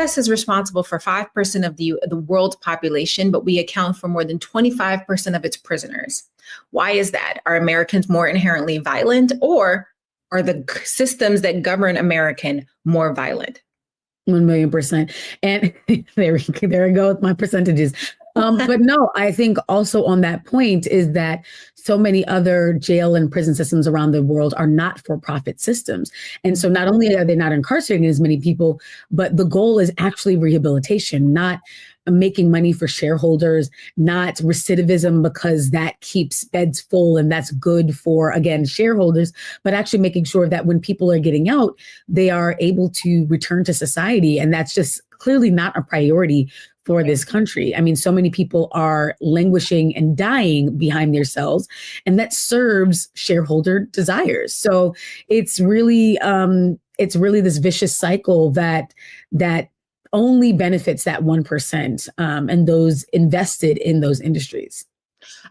US is responsible for 5% of the world's population, but we account for more than 25% of its prisoners. Why is that? Are Americans more inherently violent, or are the systems that govern American more violent? 1,000,000%. And there I go with my percentages. But no, I think also on that point is that so many other jail and prison systems around the world are not for-profit systems. And so not only are they not incarcerating as many people, but the goal is actually rehabilitation, not making money for shareholders, not recidivism, because that keeps beds full and that's good for, again, shareholders, but actually making sure that when people are getting out, they are able to return to society. And that's just clearly not a priority for this country. I mean, so many people are languishing and dying behind their cells, and that serves shareholder desires. So it's really this vicious cycle that only benefits that 1% and those invested in those industries.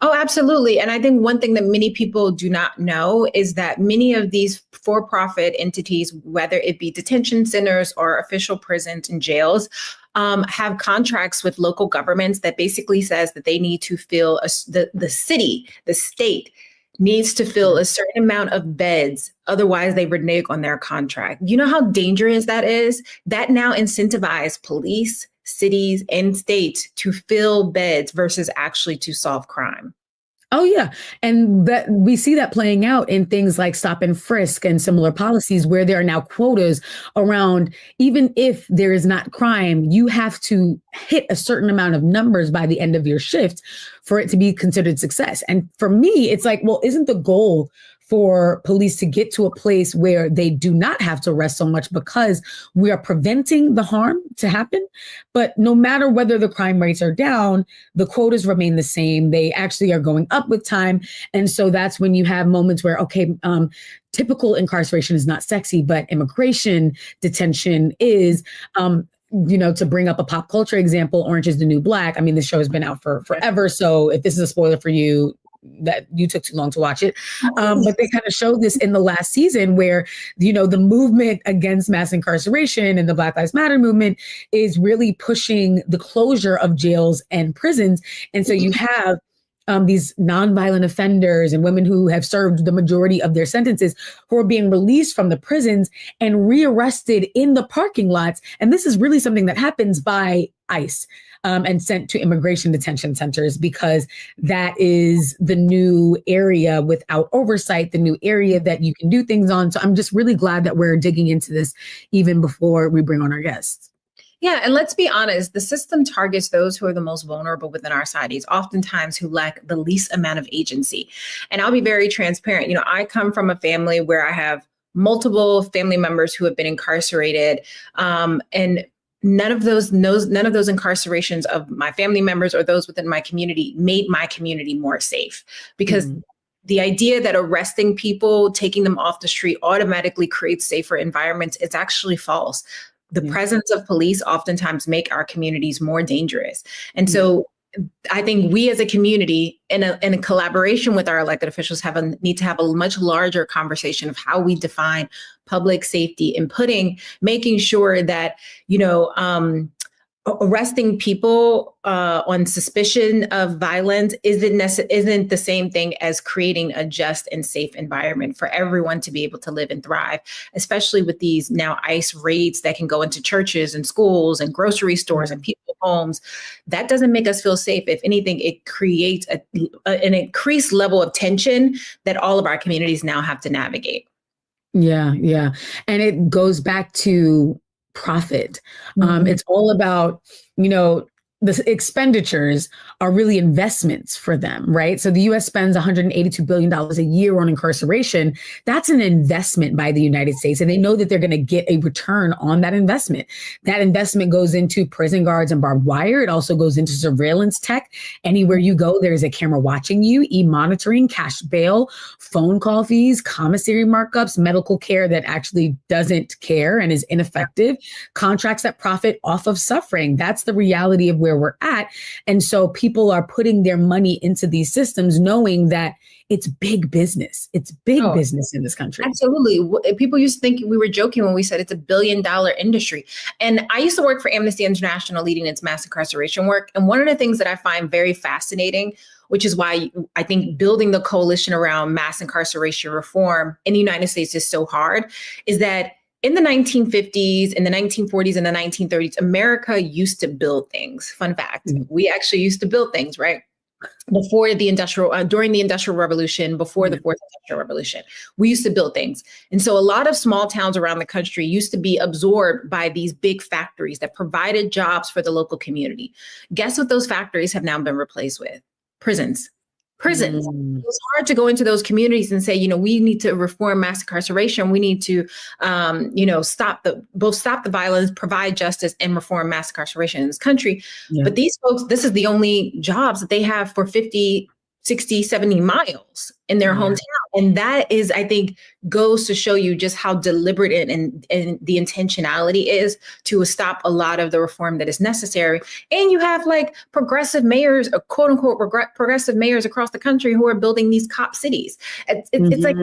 Oh, absolutely. And I think one thing that many people do not know is that many of these for-profit entities, whether it be detention centers or official prisons and jails, have contracts with local governments that basically says that they need to fill the city, the state needs to fill a certain amount of beds. Otherwise, they renege on their contract. You know how dangerous that is? That now incentivizes police, cities, and states to fill beds versus actually to solve crime. Oh, yeah. And that we see that playing out in things like stop and frisk and similar policies, where there are now quotas around, even if there is not crime, you have to hit a certain amount of numbers by the end of your shift for it to be considered success. And for me, it's like, well, isn't the goal for police to get to a place where they do not have to arrest so much, because we are preventing the harm to happen? But no matter whether the crime rates are down, the quotas remain the same. They actually are going up with time. And so that's when you have moments where, okay, typical incarceration is not sexy, but immigration detention is. To bring up a pop culture example, Orange is the New Black. I mean, this show has been out for forever. So if this is a spoiler for you, that you took too long to watch it. But they kind of showed this in the last season where, the movement against mass incarceration and the Black Lives Matter movement is really pushing the closure of jails and prisons. And so you have these nonviolent offenders and women who have served the majority of their sentences who are being released from the prisons and rearrested in the parking lots. And this is really something that happens by ICE. And sent to immigration detention centers, because that is the new area without oversight, the new area that you can do things on. So I'm just really glad that we're digging into this even before we bring on our guests. Yeah, and let's be honest, the system targets those who are the most vulnerable within our societies, oftentimes who lack the least amount of agency. And I'll be very transparent. I come from a family where I have multiple family members who have been incarcerated, and none of those incarcerations of my family members or those within my community made my community more safe, because the idea that arresting people, taking them off the street automatically creates safer environments, it's actually false. The presence of police oftentimes make our communities more dangerous. And so I think we as a community, in a collaboration with our elected officials, need to have a much larger conversation of how we define public safety and making sure that, arresting people on suspicion of violence isn't the same thing as creating a just and safe environment for everyone to be able to live and thrive, especially with these now ICE raids that can go into churches and schools and grocery stores and people's homes. That doesn't make us feel safe. If anything, it creates an increased level of tension that all of our communities now have to navigate. Yeah. And it goes back to profit. It's all about, the expenditures are really investments for them, right? So the U.S. spends $182 billion a year on incarceration. That's an investment by the United States. And they know that they're going to get a return on that investment. That investment goes into prison guards and barbed wire. It also goes into surveillance tech. Anywhere you go, there's a camera watching you, e-monitoring, cash bail, phone call fees, commissary markups, medical care that actually doesn't care and is ineffective, contracts that profit off of suffering. That's the reality of where where we're at. And so people are putting their money into these systems knowing that it's big business. It's big business in this country. Absolutely. People used to think we were joking when we said it's $1 billion industry. And I used to work for Amnesty International leading its mass incarceration work. And one of the things that I find very fascinating, which is why I think building the coalition around mass incarceration reform in the United States is so hard, is that in the 1950s, in the 1940s, and the 1930s, America used to build things. Fun fact, we actually used to build things, right? Before the during the Industrial Revolution, before the Fourth Industrial Revolution, we used to build things. And so a lot of small towns around the country used to be absorbed by these big factories that provided jobs for the local community. Guess what those factories have now been replaced with? Prisons. It's hard to go into those communities and say, we need to reform mass incarceration. We need to, stop the violence, provide justice, and reform mass incarceration in this country. Yeah. But these folks, this is the only jobs that they have for 50, 60, 70 miles in their hometown. And that is, I think, goes to show you just how deliberate and the intentionality is to stop a lot of the reform that is necessary. And you have like progressive mayors, quote unquote, progressive mayors across the country who are building these cop cities. It's like,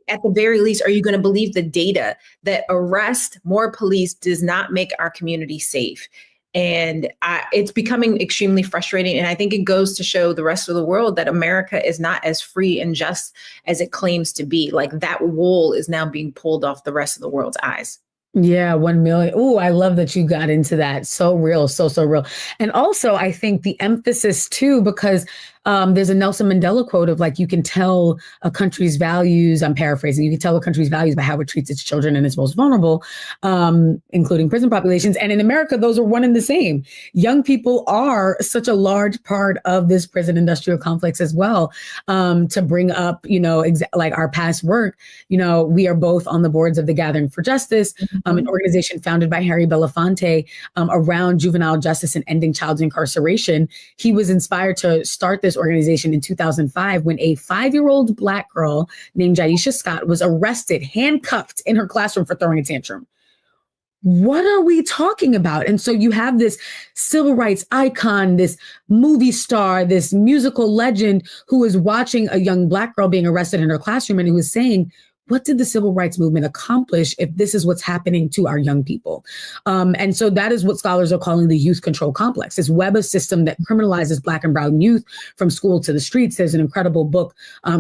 at the very least, are you going to believe the data that arrest more police does not make our community safe? And it's becoming extremely frustrating. And I think it goes to show the rest of the world that America is not as free and just as it claims to be. Like that wool is now being pulled off the rest of the world's eyes. Yeah, 1 million. Oh, I love that you got into that. So real, so real. And also, I think the emphasis too, because there's a Nelson Mandela quote of like, you can tell a country's values, I'm paraphrasing, you can tell a country's values by how it treats its children and its most vulnerable, including prison populations. And in America, those are one and the same. Young people are such a large part of this prison industrial complex as well. To bring up, like our past work, we are both on the boards of the Gathering for Justice, an organization founded by Harry Belafonte around juvenile justice and ending child incarceration. He was inspired to start this organization in 2005 when a 5-year-old Black girl named Jaisha Scott was arrested, handcuffed in her classroom for throwing a tantrum. What are we talking about? And so you have this civil rights icon, this movie star, this musical legend who is watching a young Black girl being arrested in her classroom and who is saying, what did the civil rights movement accomplish if this is what's happening to our young people? And so that is what scholars are calling the youth control complex, this web of system that criminalizes Black and brown youth from school to the streets. There's an incredible book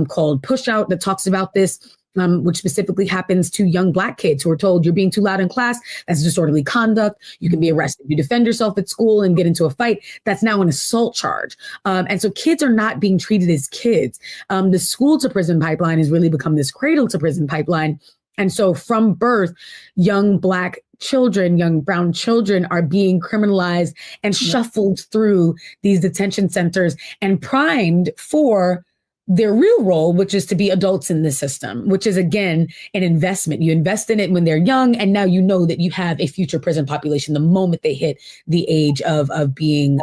called Push Out that talks about this. Which specifically happens to young Black kids who are told you're being too loud in class. That's disorderly conduct. You can be arrested. You defend yourself at school and get into a fight. That's now an assault charge. And so kids are not being treated as kids. The school to prison pipeline has really become this cradle to prison pipeline. And so from birth, young Black children, young brown children are being criminalized and shuffled through these detention centers and primed for their real role, which is to be adults in the system, which is, again, an investment. You invest in it when they're young, and now you know that you have a future prison population the moment they hit the age of being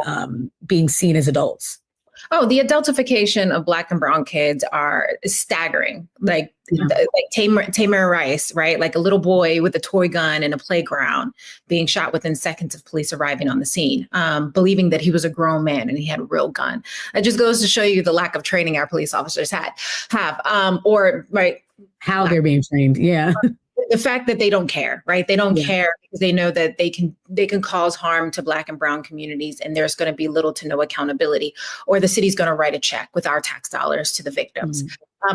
seen as adults. Oh, the adultification of Black and brown kids are staggering. Like Tamir Rice, right? Like a little boy with a toy gun in a playground being shot within seconds of police arriving on the scene, believing that he was a grown man and he had a real gun. It just goes to show you the lack of training our police officers have, how they're being trained. Yeah. The fact that they don't care, right? They don't care because they know that they can cause harm to Black and brown communities, and there's going to be little to no accountability, or the city's going to write a check with our tax dollars to the victims.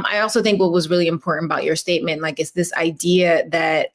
I also think what was really important about your statement, is this idea that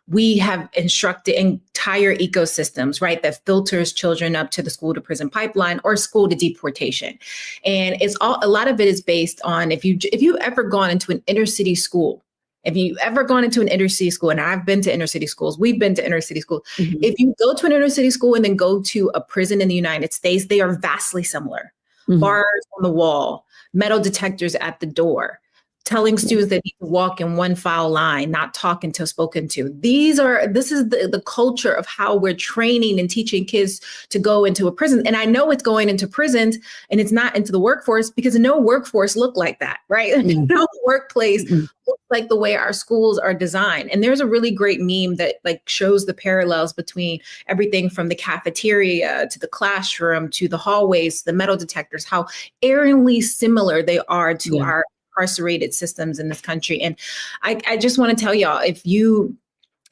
we have instructed entire ecosystems, right, that filters children up to the school to prison pipeline or school to deportation. And a lot of it is based on if you've ever gone into an inner city school. If you've ever gone into an inner city school, and I've been to inner city schools, we've been to inner city schools. If you go to an inner city school and then go to a prison in the United States, they are vastly similar. Bars on the wall, metal detectors at the door, telling students they need to walk in one file line, not talk until spoken to. This is the culture of how we're training and teaching kids to go into a prison. And I know it's going into prisons and it's not into the workforce, because no workforce look like that, right? Mm-hmm. No workplace looks like the way our schools are designed. And there's a really great meme that like shows the parallels between everything from the cafeteria to the classroom to the hallways, the metal detectors, how eerily similar they are to our incarcerated systems in this country. And I just want to tell y'all,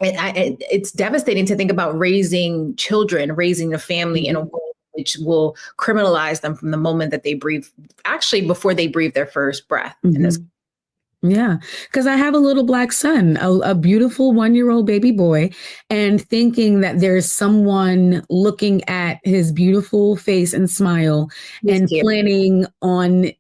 it's devastating to think about raising children, raising a family in a way which will criminalize them from the moment that they breathe, actually before they breathe their first breath in this. Yeah, because I have a little Black son, a beautiful 1-year-old baby boy, and thinking that there's someone looking at his beautiful face and smile and planning on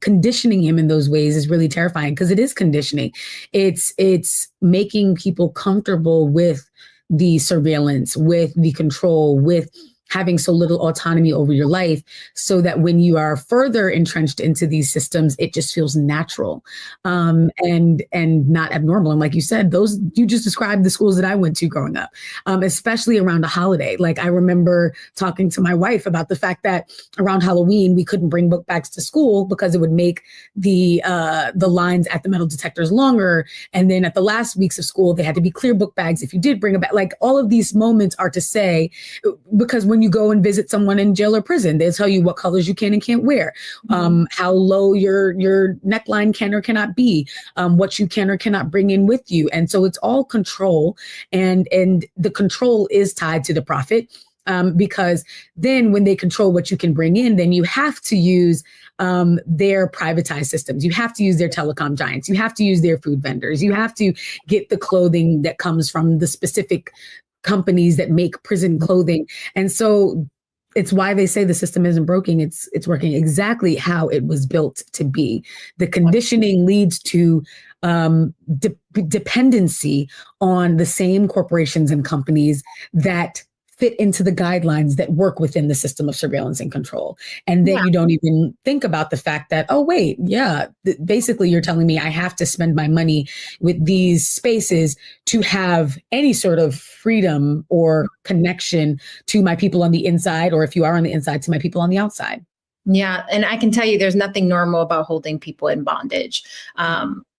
conditioning him in those ways is really terrifying, because it is conditioning. It's making people comfortable with the surveillance, with the control, with having so little autonomy over your life, so that when you are further entrenched into these systems, it just feels natural and not abnormal. And like you said, you just described the schools that I went to growing up, especially around a holiday. Like I remember talking to my wife about the fact that around Halloween, we couldn't bring book bags to school because it would make the lines at the metal detectors longer. And then at the last weeks of school, they had to be clear book bags if you did bring a bag. Like all of these moments are to say, because when you go and visit someone in jail or prison, they'll tell you what colors you can and can't wear, how low your neckline can or cannot be, what you can or cannot bring in with you. And so it's all control, and the control is tied to the profit, because then when they control what you can bring in, then you have to use their privatized systems. You have to use their telecom giants. You have to use their food vendors. You have to get the clothing that comes from the specific companies that make prison clothing. And so it's why they say the system isn't broken. It's working exactly how it was built to be. The conditioning leads to dependency on the same corporations and companies that fit into the guidelines that work within the system of surveillance and control. And then you don't even think about the fact that, oh, wait, basically you're telling me I have to spend my money with these spaces to have any sort of freedom or connection to my people on the inside, or if you are on the inside, to my people on the outside. Yeah. And I can tell you there's nothing normal about holding people in bondage.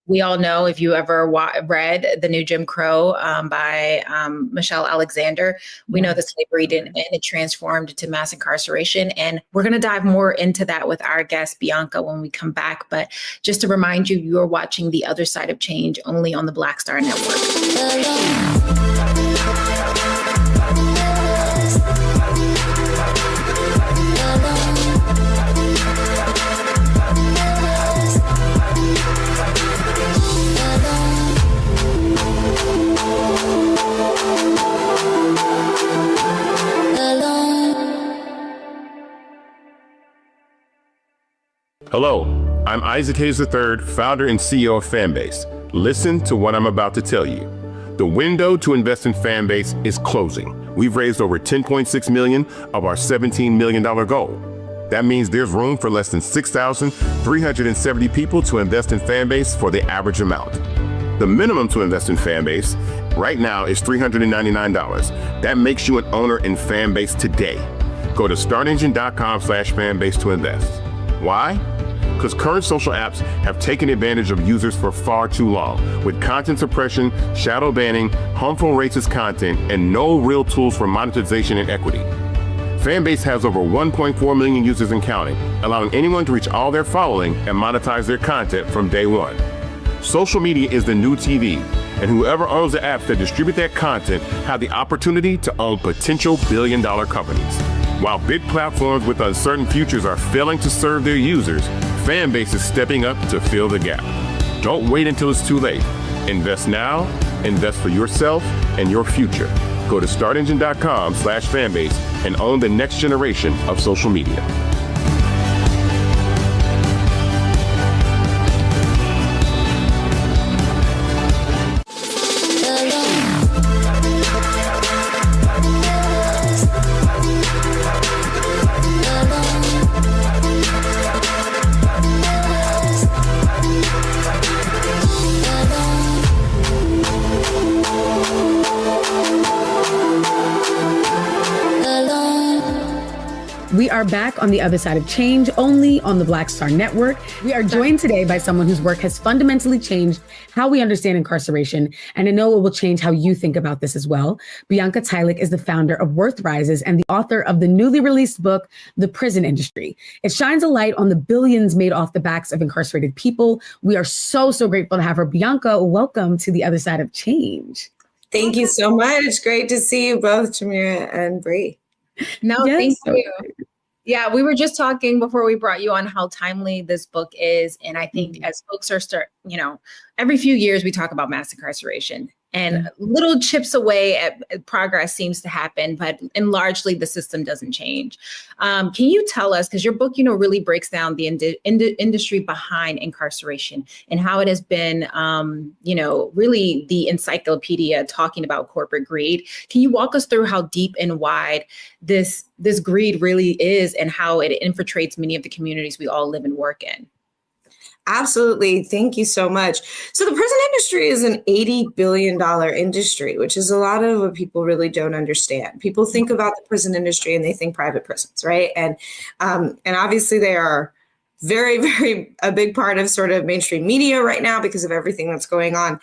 We all know, if you ever read The New Jim Crow by Michelle Alexander, we know that slavery didn't end, it transformed to mass incarceration. And we're going to dive more into that with our guest, Bianca, when we come back. But just to remind you, you're watching The Other Side of Change only on the Black Star Network. Hello, I'm Isaac Hayes III, founder and CEO of Fanbase. Listen to what I'm about to tell you. The window to invest in Fanbase is closing. We've raised over $10.6 million of our $17 million goal. That means there's room for less than 6,370 people to invest in Fanbase for the average amount. The minimum to invest in Fanbase right now is $399. That makes you an owner in Fanbase today. Go to startengine.com/fanbase to invest. Why? Because current social apps have taken advantage of users for far too long, with content suppression, shadow banning, harmful racist content, and no real tools for monetization and equity. Fanbase has over 1.4 million users and counting, allowing anyone to reach all their following and monetize their content from day one. Social media is the new TV, and whoever owns the apps that distribute that content have the opportunity to own potential billion-dollar companies. While big platforms with uncertain futures are failing to serve their users, Fanbase is stepping up to fill the gap. Don't wait until it's too late. Invest now, invest for yourself and your future. Go to startengine.com/fanbase and own the next generation of social media. We are back on the other side of change, only on the Black Star Network. We are joined today by someone whose work has fundamentally changed how we understand incarceration, and I know it will change how you think about this as well. Bianca Tylik is the founder of Worth Rises and the author of the newly released book, The Prison Industry. It shines a light on the billions made off the backs of incarcerated people. We are so grateful to have her. Bianca, welcome to the other side of change. Thank you so much. It's great to see you both, Jamira and Bree. No, Yes, thank you. Yeah, we were just talking before we brought you on how timely this book is. And I think as folks are every few years we talk about mass incarceration and little chips away at progress seems to happen, but largely the system doesn't change. Can you tell us, because your book, really breaks down the industry behind incarceration and how it has been, really the encyclopedia talking about corporate greed. Can you walk us through how deep and wide this greed really is and how it infiltrates many of the communities we all live and work in? Absolutely. Thank you so much. So the prison industry is an $80 billion industry, which is a lot of what people really don't understand. People think about the prison industry and they think private prisons, right? And obviously they are very, very a big part of sort of mainstream media right now because of everything that's going on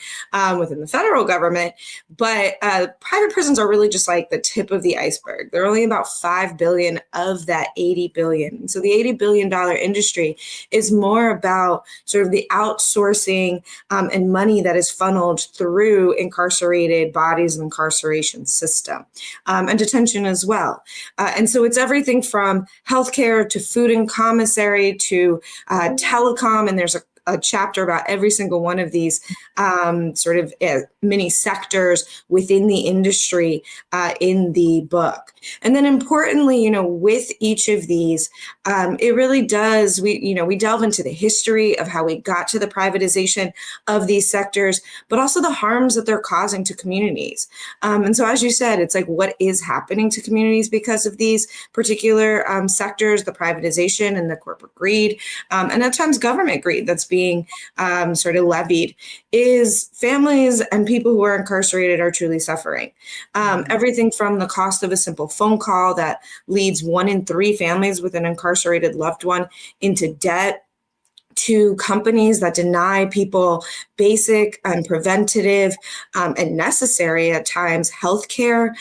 within the federal government. But private prisons are really just like the tip of the iceberg. They're only about 5 billion of that 80 billion. So the $80 billion industry is more about sort of the outsourcing and money that is funneled through incarcerated bodies and incarceration system and detention as well. And so it's everything from healthcare to food and commissary to telecom, and there's a chapter about every single one of these sort of mini sectors within the industry in the book. And then importantly, with each of these, it really does, we delve into the history of how we got to the privatization of these sectors, but also the harms that they're causing to communities. And so as you said, it's like what is happening to communities because of these particular sectors, the privatization and the corporate greed, and at times government greed that's being sort of levied, is families and people who are incarcerated are truly suffering. Everything from the cost of a simple phone call that leads 1 in 3 families with an incarcerated loved one into debt, to companies that deny people basic and preventative and necessary at times healthcare,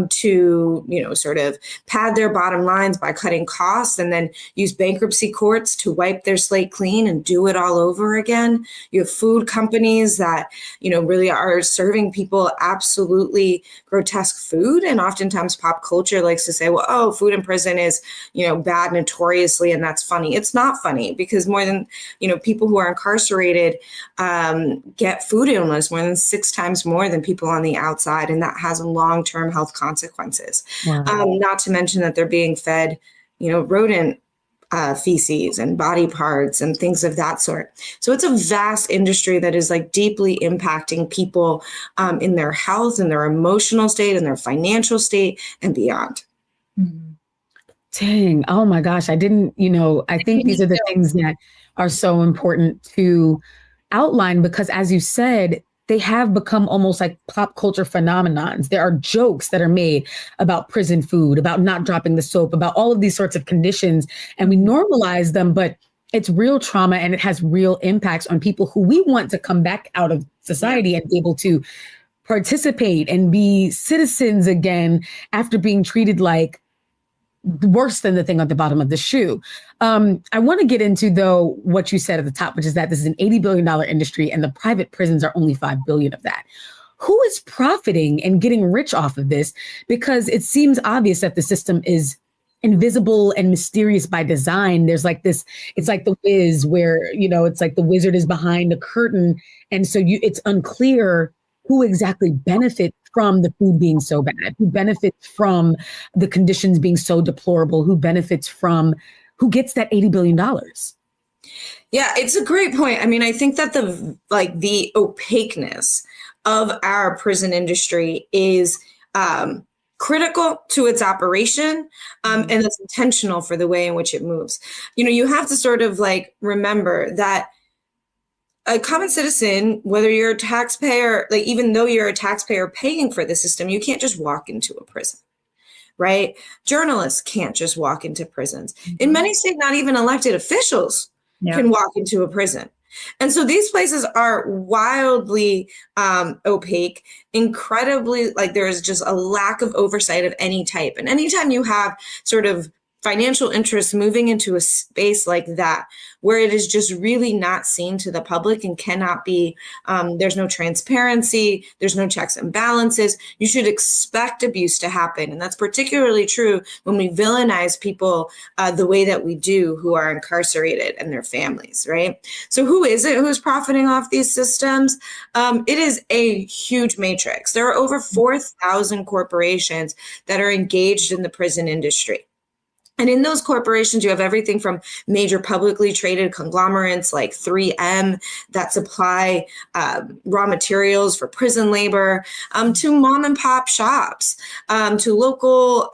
to sort of pad their bottom lines by cutting costs and then use bankruptcy courts to wipe their slate clean and do it all over again. You have food companies that really are serving people absolutely grotesque food, and oftentimes pop culture likes to say, well, oh, food in prison is bad notoriously, and that's funny. It's not funny, because more than people who are incarcerated get food illness more than 6 times more than people on the outside, and that has long-term health consequences. Wow. Not to mention that they're being fed, rodent feces and body parts and things of that sort. So it's a vast industry that is like deeply impacting people in their health and their emotional state and their financial state and beyond. Mm-hmm. Dang. Oh my gosh. I didn't, I think these are the things that are so important to outline, because as you said, they have become almost like pop culture phenomenons. There are jokes that are made about prison food, about not dropping the soap, about all of these sorts of conditions, and we normalize them, but it's real trauma and it has real impacts on people who we want to come back out of society and be able to participate and be citizens again after being treated like worse than the thing at the bottom of the shoe. I want to get into, though, what you said at the top, which is that this is an $80 billion industry and the private prisons are only $5 billion of that. Who is profiting and getting rich off of this? Because it seems obvious that the system is invisible and mysterious by design. There's like this, it's like the Wiz where, it's like the wizard is behind the curtain. And so it's unclear who exactly benefits from the food being so bad, who benefits from the conditions being so deplorable, who gets that $80 billion. Yeah, it's a great point. I mean, I think that the opaqueness of our prison industry is critical to its operation, and it's intentional for the way in which it moves. You have to sort of remember that a common citizen, whether you're a taxpayer, even though you're a taxpayer paying for the system, you can't just walk into a prison. right? Journalists can't just walk into prisons. In many states, not even elected officials can walk into a prison. And so these places are wildly opaque, incredibly, like there is just a lack of oversight of any type. And anytime you have sort of financial interests moving into a space like that, where it is just really not seen to the public and cannot be, there's no transparency, there's no checks and balances, you should expect abuse to happen. And that's particularly true when we villainize people the way that we do who are incarcerated and their families, right? So who is it who's profiting off these systems? It is a huge matrix. There are over 4,000 corporations that are engaged in the prison industry. And in those corporations, you have everything from major publicly traded conglomerates like 3M that supply raw materials for prison labor, to mom and pop shops, to local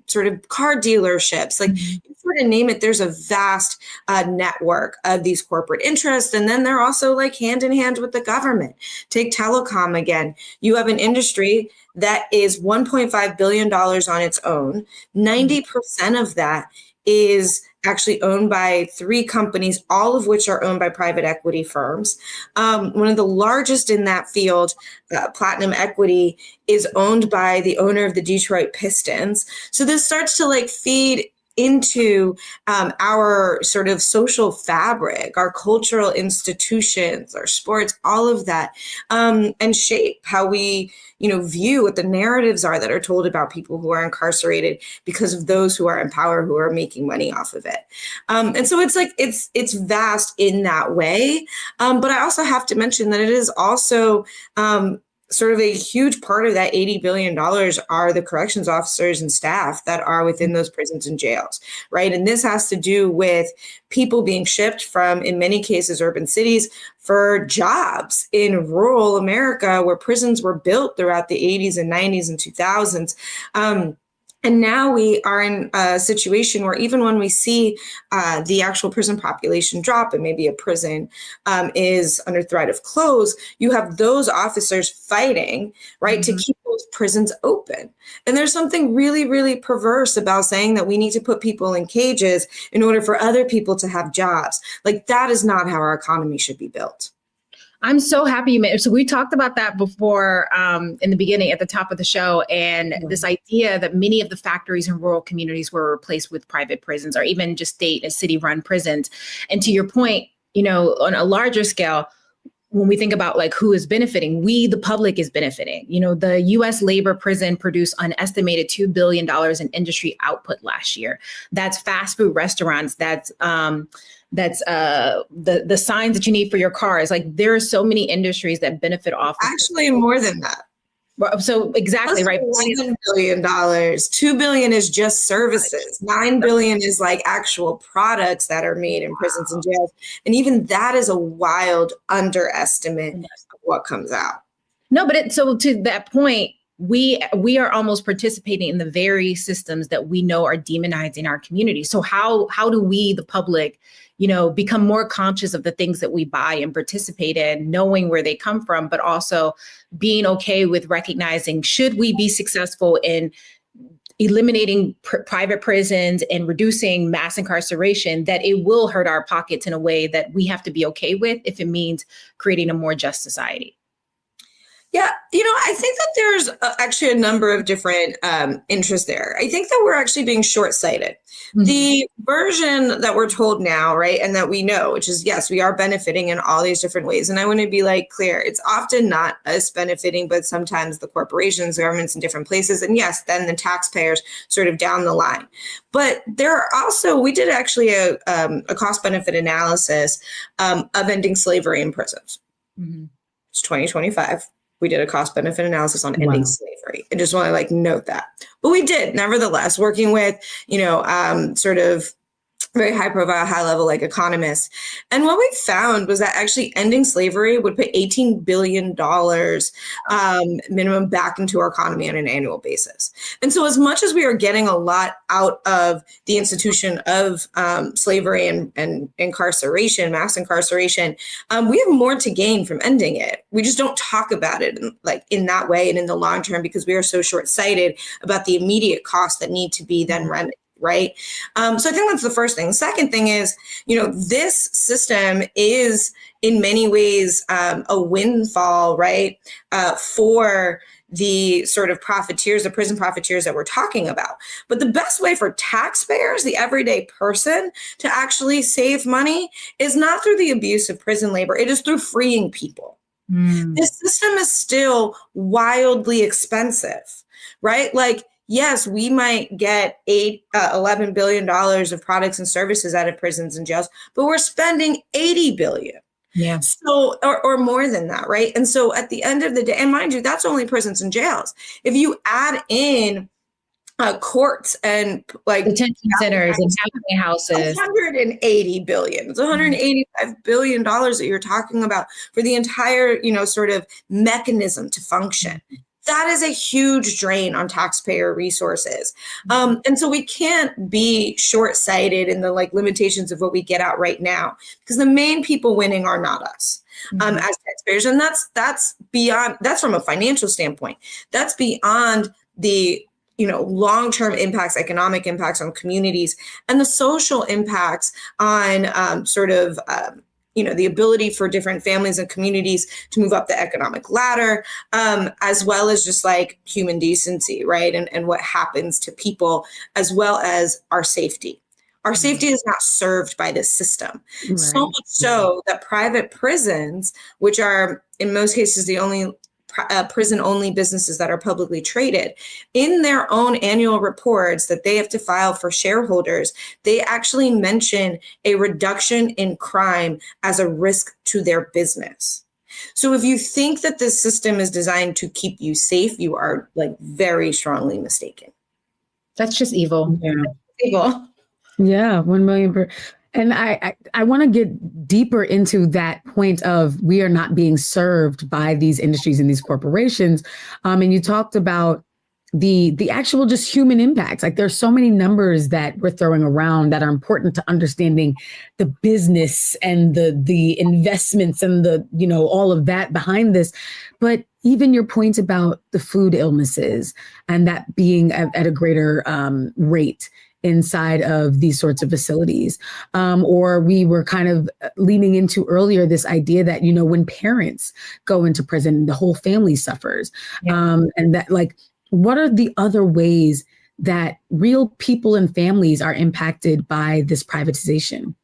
sort of car dealerships. Like, you sort of name it, there's a vast network of these corporate interests. And then they're also like hand in hand with the government. Take telecom again. You have an industry that is $1.5 billion on its own. 90% of that is actually owned by 3 companies, all of which are owned by private equity firms. One of the largest in that field, Platinum Equity, is owned by the owner of the Detroit Pistons. So this starts to like feed into our sort of social fabric, our cultural institutions, our sports, all of that, and shape how we, view what the narratives are that are told about people who are incarcerated because of those who are in power, who are making money off of it. And so it's like, it's vast in that way. But I also have to mention that it is also, sort of a huge part of that $80 billion are the corrections officers and staff that are within those prisons and jails, right? And this has to do with people being shipped from, in many cases, urban cities for jobs in rural America where prisons were built throughout the 80s and 90s and 2000s. And now we are in a situation where even when we see the actual prison population drop and maybe a prison is under threat of close, you have those officers fighting, right, to keep those prisons open. And there's something really, really perverse about saying that we need to put people in cages in order for other people to have jobs. Like, that is not how our economy should be built. I'm so happy you made it. So we talked about that before in the beginning at the top of the show, and this idea that many of the factories in rural communities were replaced with private prisons or even just state and city run prisons. And to your point, on a larger scale, when we think about like who is benefiting, we, the public, is benefiting. The U.S. labor prison produced an estimated $2 billion in industry output last year. That's fast food restaurants. That's the signs that you need for your cars. Like, there are so many industries that benefit off. Actually, more than that. So exactly, right. $7 billion. $2 billion is just services. $9 billion is like actual products that are made in prisons and jails. And even that is a wild underestimate of what comes out. No, but so to that point, we are almost participating in the very systems that we know are demonizing our community. So how do we, the public, become more conscious of the things that we buy and participate in, knowing where they come from, but also being okay with recognizing, should we be successful in eliminating private prisons and reducing mass incarceration, that it will hurt our pockets in a way that we have to be okay with if it means creating a more just society? Yeah, I think that there's actually a number of different interests there. I think that we're actually being short-sighted. Mm-hmm. The version that we're told now, right, and that we know, which is, yes, we are benefiting in all these different ways. And I want to be clear, it's often not us benefiting, but sometimes the corporations, governments in different places, and yes, then the taxpayers sort of down the line. But there are also, we did actually a cost-benefit analysis of ending slavery in prisons. Mm-hmm. It's 2025. We did a cost benefit analysis on ending slavery. I just want to note that. But we did, nevertheless, working with, sort of very high profile, high level, like economists. And what we found was that actually ending slavery would put $18 billion minimum back into our economy on an annual basis. And so as much as we are getting a lot out of the institution of slavery and incarceration, mass incarceration, we have more to gain from ending it. We just don't talk about it in that way and in the long term, because we are so short-sighted about the immediate costs that need to be then remedied. Right. So I think that's the first thing. The second thing is, this system is in many ways a windfall, right, for the sort of profiteers, the prison profiteers that we're talking about. But the best way for taxpayers, the everyday person, to actually save money is not through the abuse of prison labor. It is through freeing people. This system is still wildly expensive, right? Like, yes, we might get $11 billion of products and services out of prisons and jails, but we're spending $80 billion. Yeah. So, or more than that, right? And so at the end of the day, and mind you, that's only prisons and jails. If you add in courts and like detention centers and halfway houses, $180 billion. It's $185 billion that you're talking about for the entire, sort of mechanism to function. That is a huge drain on taxpayer resources. And so we can't be short-sighted in the limitations of what we get out right now, because the main people winning are not us as taxpayers. And that's beyond, that's from a financial standpoint. That's beyond the long-term impacts, economic impacts on communities, and the social impacts on the ability for different families and communities to move up the economic ladder, as well as just human decency, right? And what happens to people, as well as our safety. Our safety is not served by this system. Right. So much so that private prisons, which are in most cases the only prison-only businesses that are publicly traded, in their own annual reports that they have to file for shareholders, they actually mention a reduction in crime as a risk to their business. So if you think that this system is designed to keep you safe, you are very strongly mistaken. That's just evil. Yeah. Evil. Yeah, 1 million per. And I want to get deeper into that point of we are not being served by these industries and these corporations. And you talked about the actual just human impacts. There's so many numbers that we're throwing around that are important to understanding the business and the investments and all of that behind this. But even your point about the food illnesses and that being at a greater rate inside of these sorts of facilities. Or we were kind of leaning into earlier this idea that, when parents go into prison, the whole family suffers. Yeah. And that what are the other ways that real people and families are impacted by this privatization?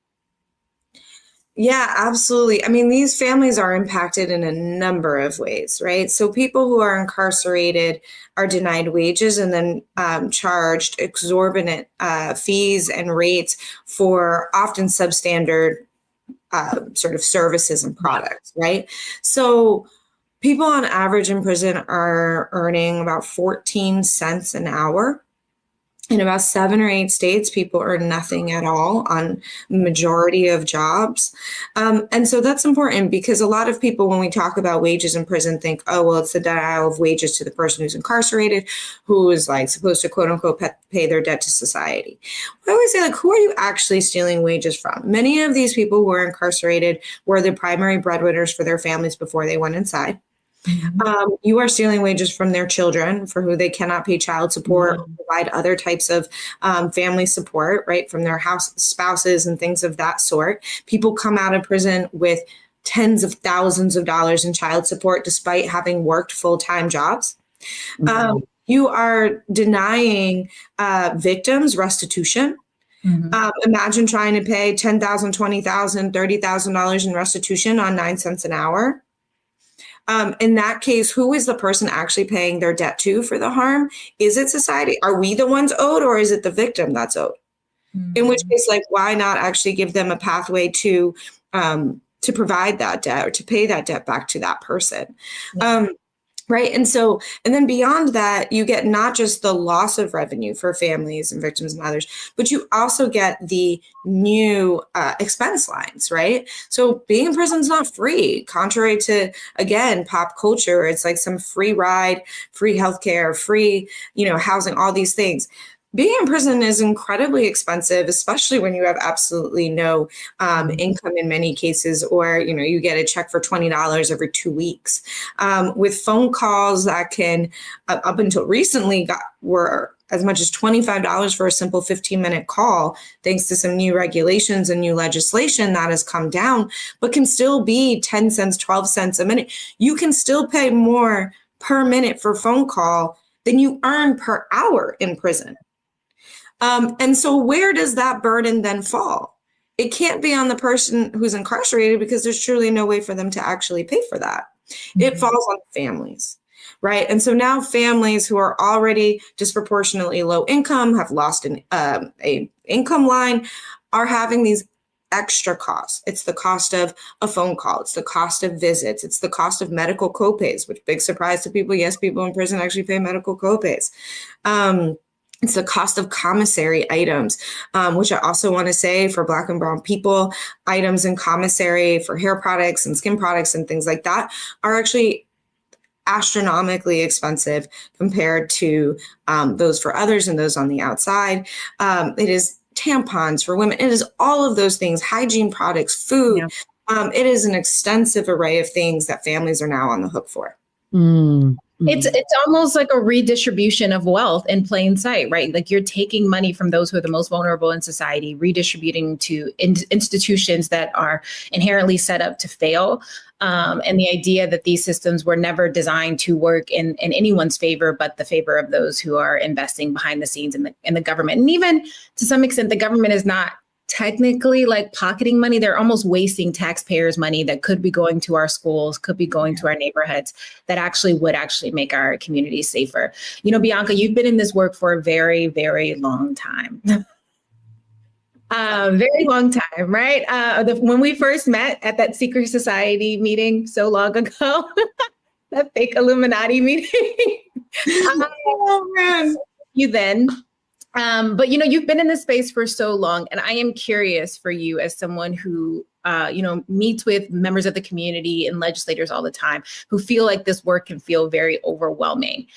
Yeah, absolutely. I mean, these families are impacted in a number of ways, right? So people who are incarcerated are denied wages and then charged exorbitant fees and rates for often substandard sort of services and products, right? So people on average in prison are earning about 14 cents an hour. In about 7 or 8 states, people earn nothing at all on majority of jobs. And so that's important because a lot of people, when we talk about wages in prison, think, oh, well, it's the denial of wages to the person who's incarcerated, who is supposed to quote unquote pay their debt to society. I always say, who are you actually stealing wages from? Many of these people who are incarcerated were the primary breadwinners for their families before they went inside. You are stealing wages from their children for who they cannot pay child support or provide other types of family support, right, from their spouses and things of that sort. People come out of prison with tens of thousands of dollars in child support despite having worked full-time jobs. You are denying victims restitution. Imagine trying to pay $10,000, $20,000, $30,000 in restitution on 9 cents an hour. In that case, who is the person actually paying their debt to for the harm? Is it society? Are we the ones owed, or is it the victim that's owed? In which case, why not actually give them a pathway to provide that debt or to pay that debt back to that person? Right. And then beyond that, you get not just the loss of revenue for families and victims and others, but you also get the new expense lines, right? So being in prison is not free, contrary to, again, pop culture. It's like some free ride, free healthcare, free, housing, all these things. Being in prison is incredibly expensive, especially when you have absolutely no income in many cases, or you get a check for $20 every 2 weeks. With phone calls that can, up until recently, were as much as $25 for a simple 15-minute call, thanks to some new regulations and new legislation that has come down, but can still be 10 cents, 12 cents a minute. You can still pay more per minute for phone call than you earn per hour in prison. And so where does that burden then fall? It can't be on the person who's incarcerated, because there's truly no way for them to actually pay for that. Mm-hmm. It falls on families, right? And so now families who are already disproportionately low income, have lost a income line, are having these extra costs. It's the cost of a phone call. It's the cost of visits. It's the cost of medical copays, which, big surprise to people. Yes, people in prison actually pay medical copays. It's the cost of commissary items, which I also want to say, for Black and brown people, items in commissary for hair products and skin products and things like that are actually astronomically expensive compared to those for others and those on the outside. It is tampons for women. It is all of those things, hygiene products, food. Yeah. It is an extensive array of things that families are now on the hook for. It's almost like a redistribution of wealth in plain sight, right? Like, you're taking money from those who are the most vulnerable in society, redistributing to institutions that are inherently set up to fail. And the idea that these systems were never designed to work in anyone's favor, but the favor of those who are investing behind the scenes in the government. And even to some extent, the government is not technically like pocketing money. They're almost wasting taxpayers' money that could be going to our schools, could be going to our neighborhoods, that would make our communities safer. Bianca, you've been in this work for a very, very long time. Very long time, right? When we first met at that secret society meeting so long ago, that fake Illuminati meeting. Oh man. You then. But you've been in this space for so long, and I am curious for you, as someone who meets with members of the community and legislators all the time, who feel like this work can feel very overwhelming.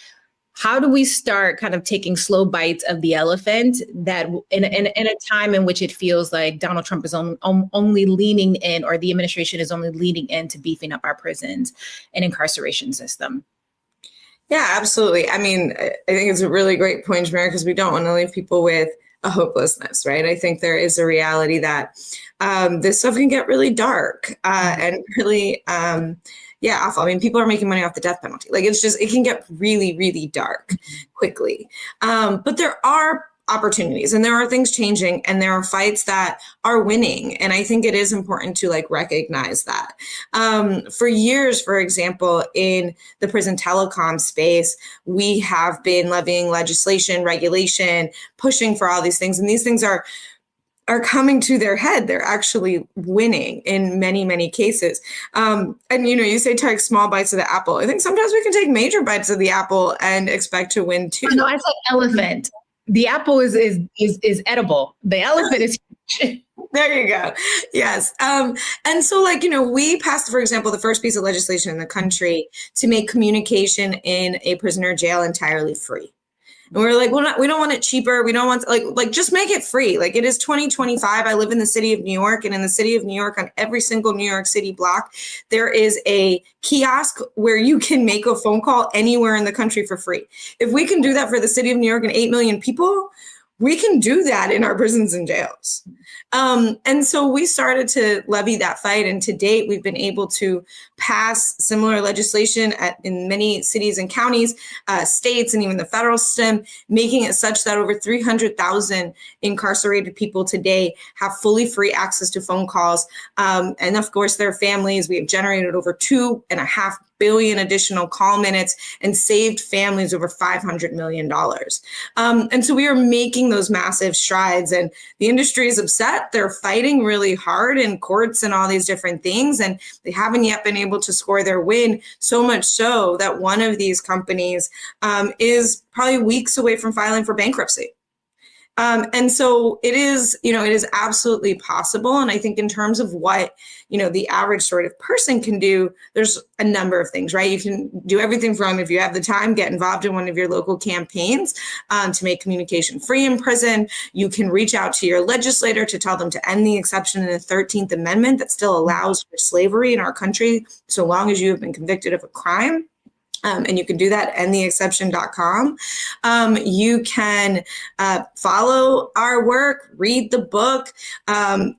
How do we start kind of taking slow bites of the elephant, that in a time in which it feels like Donald Trump is only leaning in, or the administration is only leaning into beefing up our prisons and incarceration system? Yeah, absolutely. I mean, I think it's a really great point, Jamera, because we don't want to leave people with a hopelessness, right? I think there is a reality that this stuff can get really dark and really, awful. I mean, people are making money off the death penalty. Like, it can get really, really dark quickly. But there are opportunities, and there are things changing, and there are fights that are winning. And I think it is important to recognize that. For years, for example, in the prison telecom space, we have been levying legislation, regulation, pushing for all these things. And these things are coming to their head. They're actually winning in many, many cases. And you say take small bites of the apple. I think sometimes we can take major bites of the apple and expect to win too. No, I said elephant. The apple is edible. The elephant is huge. There you go. Yes. And so we passed, for example, the first piece of legislation in the country to make communication in a prisoner jail entirely free. And we're like, we don't want it cheaper. We don't want just make it free. It is 2025. I live in the city of New York, and in the city of New York, on every single New York City block, there is a kiosk where you can make a phone call anywhere in the country for free. If we can do that for the city of New York and 8 million people, we can do that in our prisons and jails. And so we started to levy that fight. And to date, we've been able to pass similar legislation in many cities and counties, states, and even the federal system, making it such that over 300,000 incarcerated people today have fully free access to phone calls. And of course, their families. We have generated over $2.5 billion additional call minutes and saved families over $500 million. And so we are making those massive strides, and the industry is upset. They're fighting really hard in courts and all these different things, and they haven't yet been able to score their win, so much so that one of these companies is probably weeks away from filing for bankruptcy. And so it is absolutely possible. And I think in terms of what, the average sort of person can do, there's a number of things, right? You can do everything from, if you have the time, get involved in one of your local campaigns to make communication free in prison. You can reach out to your legislator to tell them to end the exception in the 13th Amendment that still allows for slavery in our country, so long as you have been convicted of a crime. And you can do that at endtheexception.com. You can follow our work, read the book,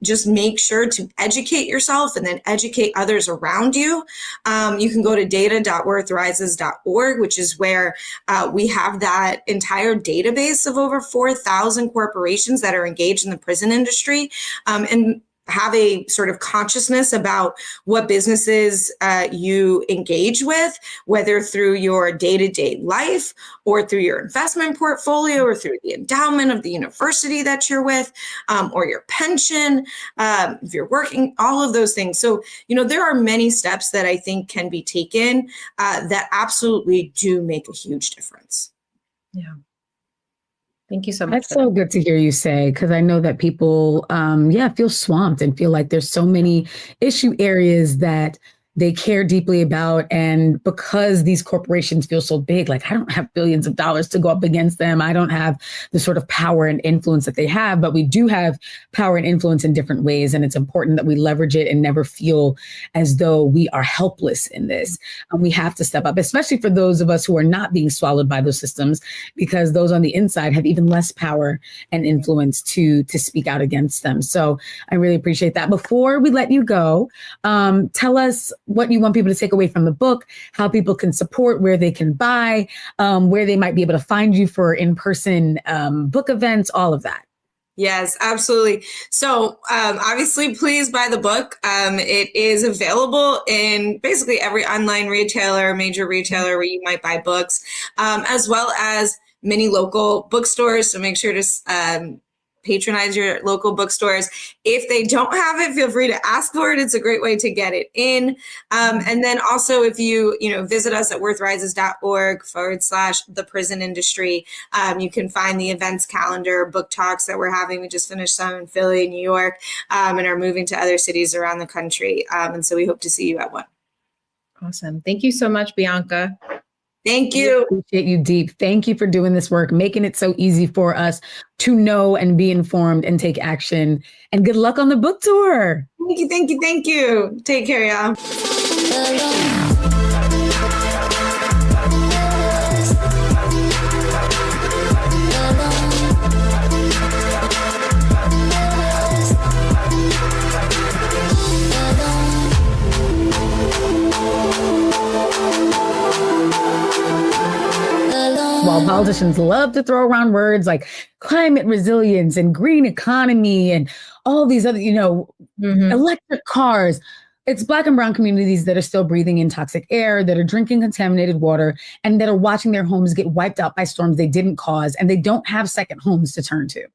just make sure to educate yourself and then educate others around you. You can go to data.worthrises.org, which is where we have that entire database of over 4,000 corporations that are engaged in the prison industry. And have a sort of consciousness about what businesses you engage with, whether through your day-to-day life or through your investment portfolio or through the endowment of the university that you're with, or your pension, if you're working, all of those things. So, there are many steps that I think can be taken that absolutely do make a huge difference. Yeah. Thank you so much. That's so good to hear you say, because I know that people, feel swamped and feel like there's so many issue areas that they care deeply about. And because these corporations feel so big, like I don't have billions of dollars to go up against them. I don't have the sort of power and influence that they have, but we do have power and influence in different ways. And it's important that we leverage it and never feel as though we are helpless in this. And we have to step up, especially for those of us who are not being swallowed by those systems, because those on the inside have even less power and influence to speak out against them. So I really appreciate that. Before we let you go, tell us what you want people to take away from the book, how people can support, where they can buy, where they might be able to find you for in-person book events, all of that. Yes, absolutely. So obviously, please buy the book. It is available in basically every online retailer, major retailer where you might buy books, as well as many local bookstores. So make sure to patronize your local bookstores. If they don't have it, feel free to ask for it. It's a great way to get it in. And then also, if you visit us at worthrises.org/the prison industry, you can find the events calendar, book talks that we're having. We just finished some in Philly, New York, and are moving to other cities around the country. And so we hope to see you at one. Awesome. Thank you so much, Bianca. Thank you. We appreciate you deep. Thank you for doing this work, making it so easy for us to know and be informed and take action. And good luck on the book tour. Thank you. Thank you. Thank you. Take care, y'all. While politicians love to throw around words like climate resilience and green economy and all these other, electric cars, it's Black and brown communities that are still breathing in toxic air, that are drinking contaminated water, and that are watching their homes get wiped out by storms they didn't cause, and they don't have second homes to turn to.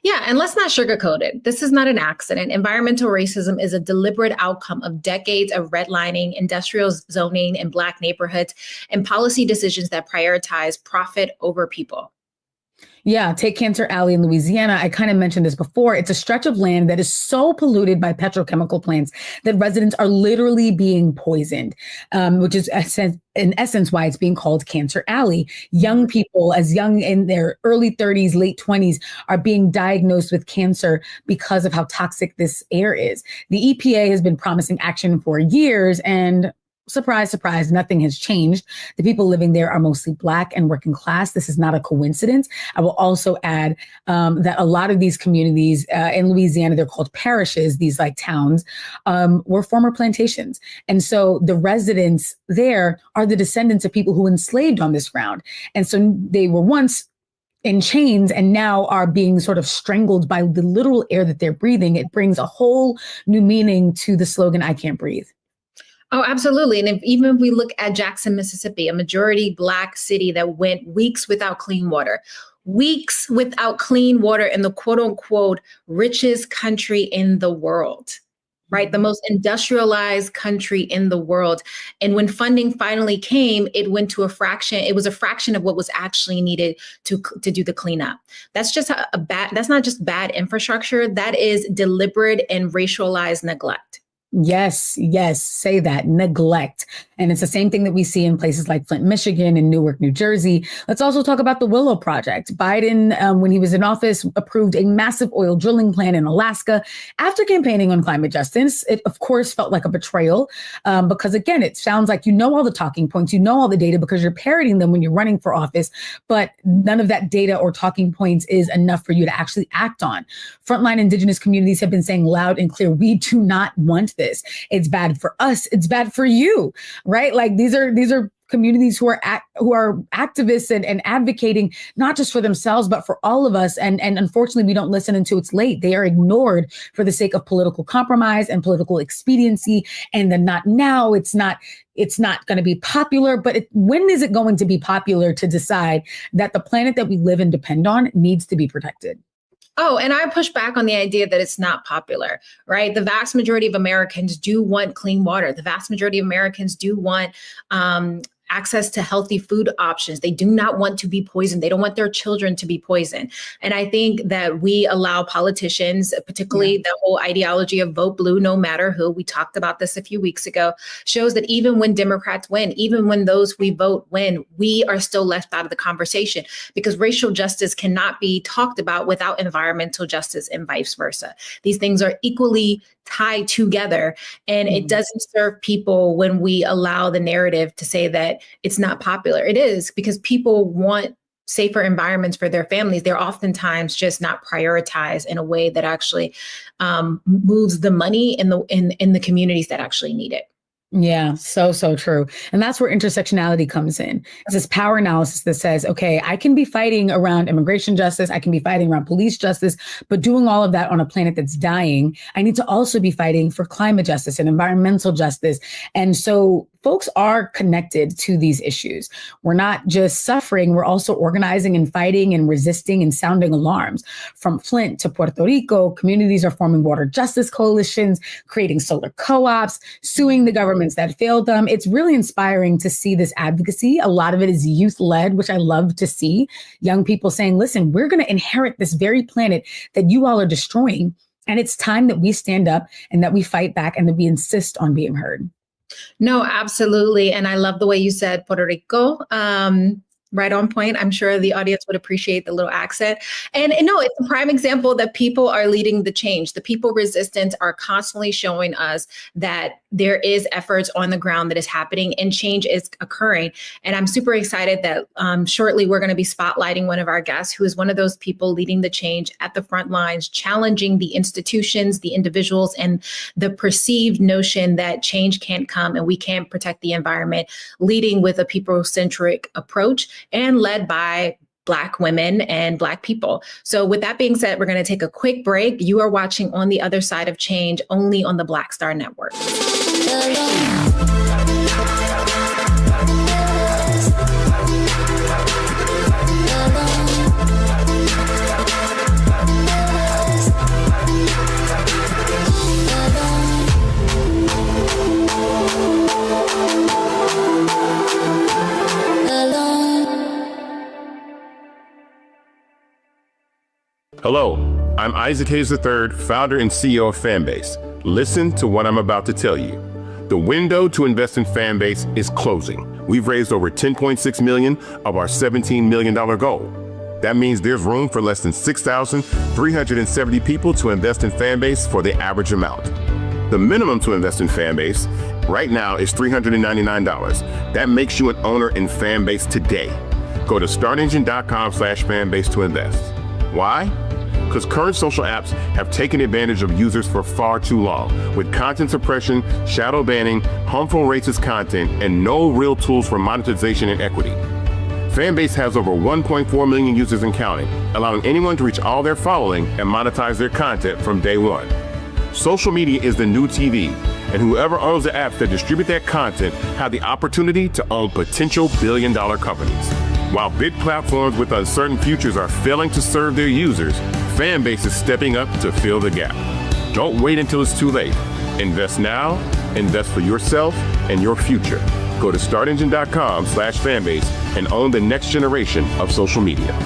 Yeah, and let's not sugarcoat it. This is not an accident. Environmental racism is a deliberate outcome of decades of redlining, industrial zoning in Black neighborhoods, and policy decisions that prioritize profit over people. Yeah, take Cancer Alley in Louisiana. I kind of mentioned this before. It's a stretch of land that is so polluted by petrochemical plants that residents are literally being poisoned, which is in essence why it's being called Cancer Alley. Young people, as young in their early 30s, late 20s, are being diagnosed with cancer because of how toxic this air is. The EPA has been promising action for years, and surprise, surprise, nothing has changed. The people living there are mostly Black and working class. This is not a coincidence. I will also add that a lot of these communities in Louisiana, they're called parishes, these like towns, were former plantations. And so the residents there are the descendants of people who enslaved on this ground. And so they were once in chains and now are being sort of strangled by the literal air that they're breathing. It brings a whole new meaning to the slogan, I can't breathe. Oh, absolutely. And even if we look at Jackson, Mississippi, a majority Black city that went weeks without clean water in the quote unquote richest country in the world, right? The most industrialized country in the world. And when funding finally came, it went to a fraction. It was a fraction of what was actually needed to do the cleanup. That's just that's not just bad infrastructure. That is deliberate and racialized neglect. Yes, yes, say that, neglect. And it's the same thing that we see in places like Flint, Michigan, and Newark, New Jersey. Let's also talk about the Willow Project. Biden, when he was in office, approved a massive oil drilling plan in Alaska. After campaigning on climate justice, it of course felt like a betrayal because again, it sounds like you know all the talking points, you know all the data because you're parroting them when you're running for office, but none of that data or talking points is enough for you to actually act on. Frontline Indigenous communities have been saying loud and clear, we do not want this. It's bad for us. It's bad for you, right? Like these are communities who are activists and advocating not just for themselves, but for all of us. And unfortunately, we don't listen until it's late. They are ignored for the sake of political compromise and political expediency. And then not now, it's not going to be popular, but when is it going to be popular to decide that the planet that we live and depend on needs to be protected? Oh, and I push back on the idea that it's not popular, right? The vast majority of Americans do want clean water. The vast majority of Americans do want access to healthy food options. They do not want to be poisoned. They don't want their children to be poisoned. And I think that we allow politicians, particularly the whole ideology of vote blue, no matter who, we talked about this a few weeks ago, shows that even when Democrats win, even when those we vote win, we are still left out of the conversation because racial justice cannot be talked about without environmental justice and vice versa. These things are equally tied together. And it doesn't serve people when we allow the narrative to say that it's not popular. It is, because people want safer environments for their families. They're oftentimes just not prioritized in a way that actually moves the money in the communities that actually need it. Yeah, so true. And that's where intersectionality comes in. It's this power analysis that says, okay, I can be fighting around immigration justice, I can be fighting around police justice, but doing all of that on a planet that's dying, I need to also be fighting for climate justice and environmental justice. And so folks are connected to these issues. We're not just suffering, we're also organizing and fighting and resisting and sounding alarms. From Flint to Puerto Rico, communities are forming water justice coalitions, creating solar co-ops, suing the governments that failed them. It's really inspiring to see this advocacy. A lot of it is youth-led, which I love to see. Young people saying, listen, we're going to inherit this very planet that you all are destroying. And it's time that we stand up and that we fight back and that we insist on being heard. No, absolutely. And I love the way you said Puerto Rico. Right on point. I'm sure the audience would appreciate the little accent. And no, it's a prime example that people are leading the change. The people resistance are constantly showing us that there is efforts on the ground that is happening and change is occurring. And I'm super excited that shortly we're going to be spotlighting one of our guests who is one of those people leading the change at the front lines, challenging the institutions, the individuals, and the perceived notion that change can't come and we can't protect the environment, leading with a people-centric approach and led by Black women and Black people. So with that being said, we're going to take a quick break. You are watching On the Other Side of Change only on the Black Star Network. Hello, I'm Isaac Hayes III, founder and CEO of Fanbase. Listen to what I'm about to tell you. The window to invest in Fanbase is closing. We've raised over $10.6 million of our $17 million goal. That means there's room for less than 6,370 people to invest in Fanbase for the average amount. The minimum to invest in Fanbase right now is $399. That makes you an owner in Fanbase today. Go to startengine.com/fanbase to invest. Why? Because current social apps have taken advantage of users for far too long, with content suppression, shadow banning, harmful racist content, and no real tools for monetization and equity. Fanbase has over 1.4 million users and counting, allowing anyone to reach all their following and monetize their content from day one. Social media is the new TV, And whoever owns the apps that distribute that content have the opportunity to own potential billion-dollar companies. While big platforms with uncertain futures are failing to serve their users, Fanbase is stepping up to fill the gap. Don't wait until it's too late. Invest now, invest for yourself and your future. Go to startengine.com/fanbase and own the next generation of social media.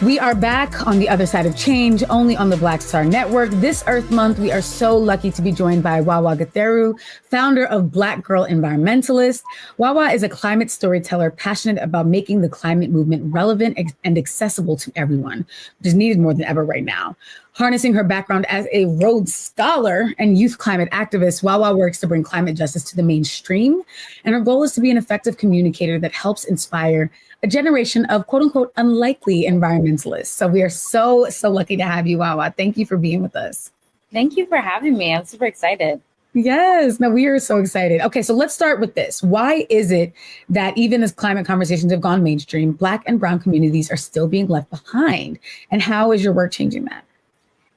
We are back on the other side of change, only on the Black Star Network. This Earth Month, we are so lucky to be joined by Wawa Gatheru, founder of Black Girl Environmentalist. Wawa is a climate storyteller passionate about making the climate movement relevant and accessible to everyone, which is needed more than ever right now. Harnessing her background as a Rhodes Scholar and youth climate activist, Wawa works to bring climate justice to the mainstream. And her goal is to be an effective communicator that helps inspire a generation of quote unquote unlikely environmentalists. So we are so lucky to have you, Wawa. Thank you for being with us. Thank you for having me. I'm super excited. Yes, no, we are so excited. Okay, so let's start with this. Why is it that even as climate conversations have gone mainstream, Black and Brown communities are still being left behind? And how is your work changing that?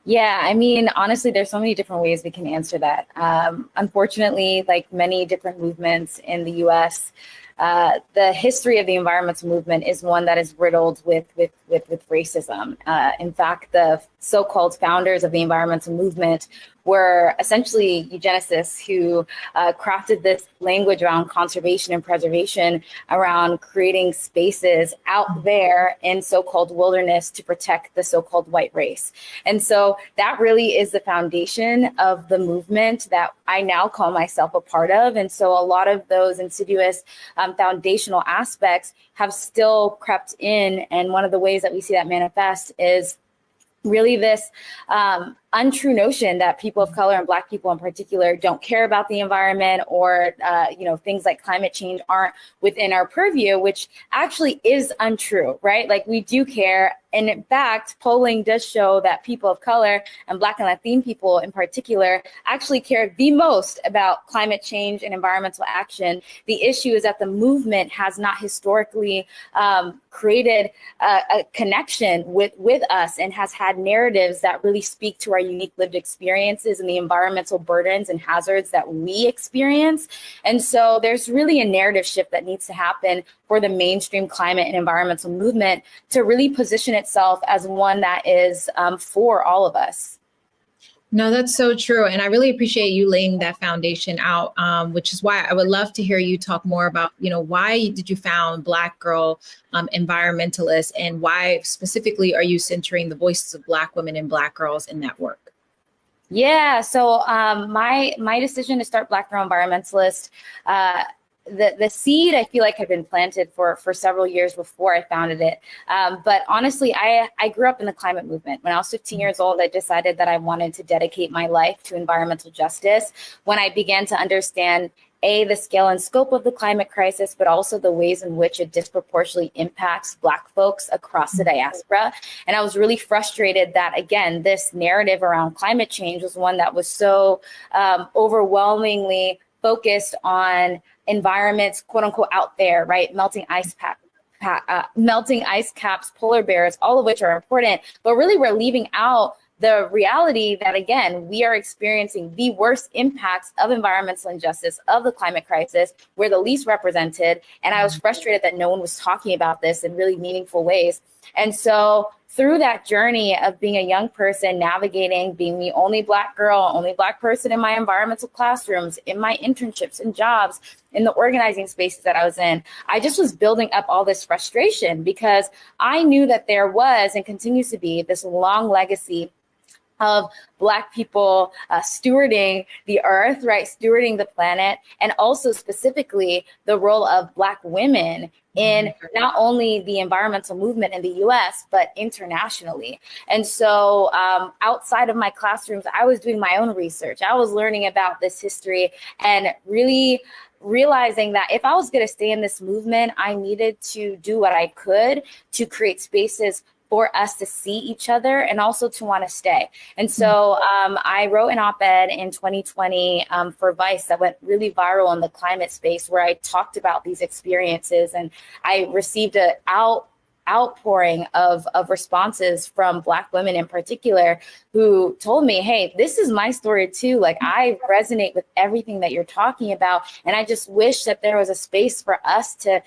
Yeah, I mean, honestly, there's so many different ways we can answer that. Unfortunately, like many different movements in the US, the history of the environmental movement is one that is riddled with racism. In fact, the so-called founders of the environmental movement were essentially eugenicists who crafted this language around conservation and preservation, around creating spaces out there in so-called wilderness to protect the so-called white race. And so that really is the foundation of the movement that I now call myself a part of. And so a lot of those insidious foundational aspects have still crept in. And one of the ways that we see that manifest is really this untrue notion that people of color and Black people in particular don't care about the environment, or things like climate change aren't within our purview, which actually is untrue, right? Like, we do care. And in fact, polling does show that people of color and Black and Latin people in particular actually care the most about climate change and environmental action. The issue is that the movement has not historically created a connection with us, and has had narratives that really speak to our unique lived experiences and the environmental burdens and hazards that we experience. And so there's really a narrative shift that needs to happen for the mainstream climate and environmental movement to really position itself as one that is for all of us. No, that's so true. And I really appreciate you laying that foundation out, which is why I would love to hear you talk more about, why did you found Black Girl Environmentalist, and why specifically are you centering the voices of Black women and Black girls in that work? Yeah, so my decision to start Black Girl Environmentalist, the seed I feel like had been planted for several years before I founded it. But honestly, I grew up in the climate movement. When I was 15 years old, I decided that I wanted to dedicate my life to environmental justice. When I began to understand the scale and scope of the climate crisis, but also the ways in which it disproportionately impacts Black folks across the diaspora. And I was really frustrated that, again, this narrative around climate change was one that was so overwhelmingly focused on environments, quote unquote, out there, right? Melting ice caps, polar bears, all of which are important. But really, we're leaving out the reality that, again, we are experiencing the worst impacts of environmental injustice, of the climate crisis. We're the least represented. And I was frustrated that no one was talking about this in really meaningful ways. And so through that journey of being a young person, navigating, being the only Black girl, only Black person in my environmental classrooms, in my internships and jobs, in the organizing spaces that I was in, I just was building up all this frustration, because I knew that there was and continues to be this long legacy of Black people stewarding the earth, right? Stewarding the planet, and also specifically the role of Black women in not only the environmental movement in the US, but internationally. And so outside of my classrooms, I was doing my own research. I was learning about this history and really realizing that if I was going to stay in this movement, I needed to do what I could to create spaces for us to see each other and also to want to stay. And so I wrote an op-ed in 2020 for Vice that went really viral in the climate space, where I talked about these experiences, and I received an outpouring of responses from Black women in particular, who told me, hey, this is my story too. Like, I resonate with everything that you're talking about. And I just wish that there was a space for us to,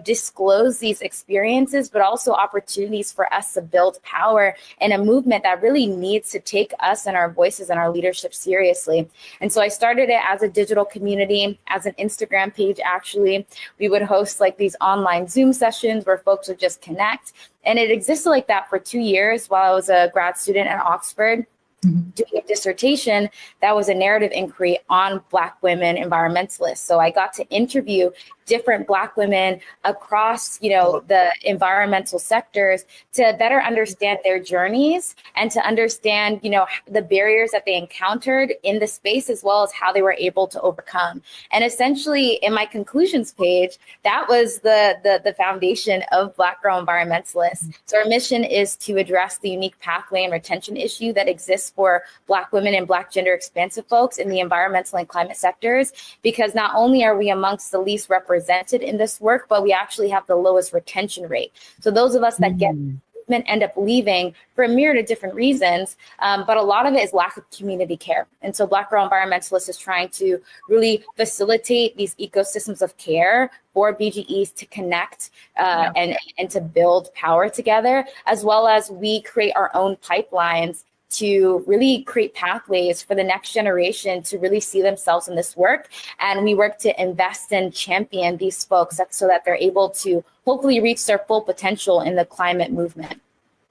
disclose these experiences, but also opportunities for us to build power in a movement that really needs to take us and our voices and our leadership seriously. And so I started it as a digital community, as an Instagram page. Actually, we would host like these online Zoom sessions where folks would just connect. And it existed like that for 2 years while I was a grad student at Oxford, doing a dissertation that was a narrative inquiry on Black women environmentalists. So I got to interview different Black women across, the environmental sectors to better understand their journeys and to understand, the barriers that they encountered in the space, as well as how they were able to overcome. And essentially, in my conclusions page, that was the foundation of Black Girl Environmentalists. So our mission is to address the unique pathway and retention issue that exists for Black women and Black gender expansive folks in the environmental and climate sectors, because not only are we amongst the least represented in this work, but we actually have the lowest retention rate. So those of us that get movement end up leaving for a myriad of different reasons, but a lot of it is lack of community care. And so Black Girl Environmentalist is trying to really facilitate these ecosystems of care for BGEs to connect and to build power together, as well as we create our own pipelines to really create pathways for the next generation to really see themselves in this work. And we work to invest and champion these folks so that they're able to hopefully reach their full potential in the climate movement.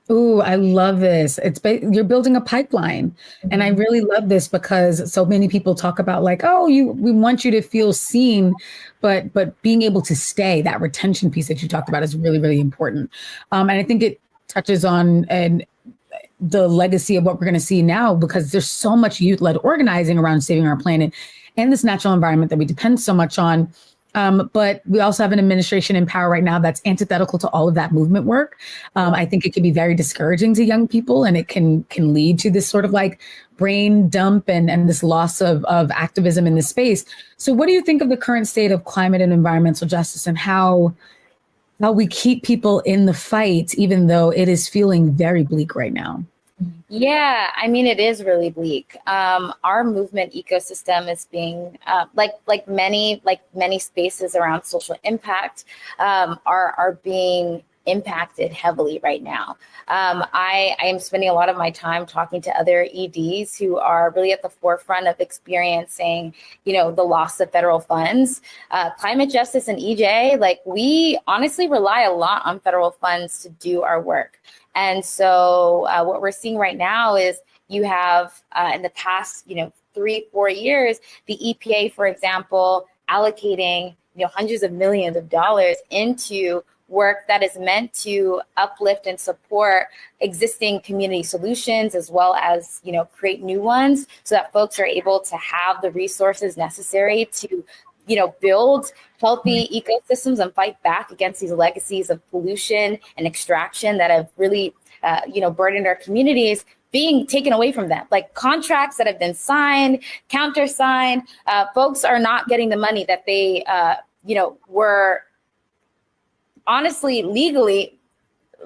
Ooh, I love this. You're building a pipeline. And I really love this because so many people talk about like, oh, we want you to feel seen, but being able to stay, that retention piece that you talked about is really, really important. And I think it touches on the legacy of what we're going to see now, because there's so much youth-led organizing around saving our planet and this natural environment that we depend so much on. But we also have an administration in power right now that's antithetical to all of that movement work. I think it can be very discouraging to young people, and it can lead to this sort of like brain dump and this loss of activism in this space. So what do you think of the current state of climate and environmental justice, and how we keep people in the fight, even though it is feeling very bleak right now? Yeah, I mean, it is really bleak. Our movement ecosystem is being like many spaces around social impact are being impacted heavily right now. I am spending a lot of my time talking to other EDs who are really at the forefront of experiencing, the loss of federal funds. Climate justice and EJ, we honestly rely a lot on federal funds to do our work. And so what we're seeing right now is you have in the past, 3-4 years, the EPA, for example, allocating, hundreds of millions of dollars into work that is meant to uplift and support existing community solutions, as well as, create new ones, so that folks are able to have the resources necessary to build healthy ecosystems and fight back against these legacies of pollution and extraction that have really, burdened our communities, being taken away from them. Like contracts that have been signed, countersigned, folks are not getting the money that they, were honestly legally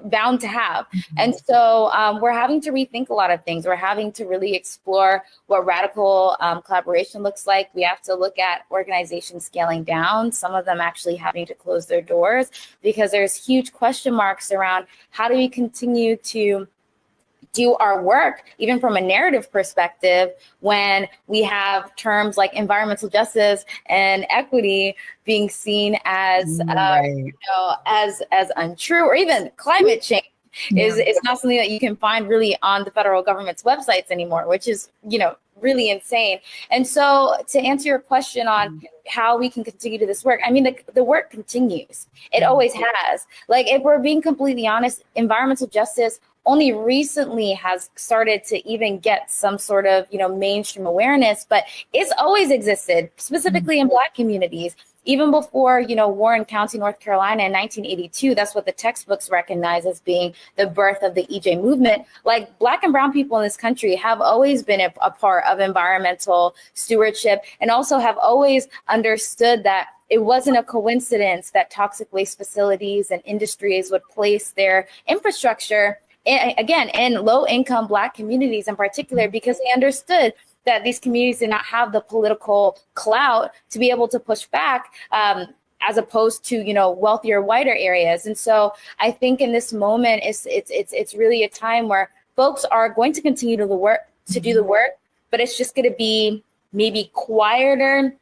bound to have. And so we're having to rethink a lot of things. We're having to really explore what radical collaboration looks like. We have to look at organizations scaling down, some of them actually having to close their doors, because there's huge question marks around how do we continue to do our work, even from a narrative perspective, when we have terms like environmental justice and equity being seen as, as untrue, or even climate change It's not something that you can find really on the federal government's websites anymore, which is, really insane. And so to answer your question on how we can continue to this work, I mean, the work continues. It always has. Like, if we're being completely honest, environmental justice only recently has started to even get some sort of, mainstream awareness, but it's always existed, specifically in Black communities. Even before, Warren County, North Carolina in 1982, that's what the textbooks recognize as being the birth of the EJ movement. Like, Black and brown people in this country have always been a part of environmental stewardship, and also have always understood that it wasn't a coincidence that toxic waste facilities and industries would place their infrastructure, again, in low-income Black communities in particular, because they understood that these communities did not have the political clout to be able to push back, as opposed to, wealthier, whiter areas. And so I think in this moment, it's really a time where folks are going to continue to do the work, but it's just going to be maybe quieter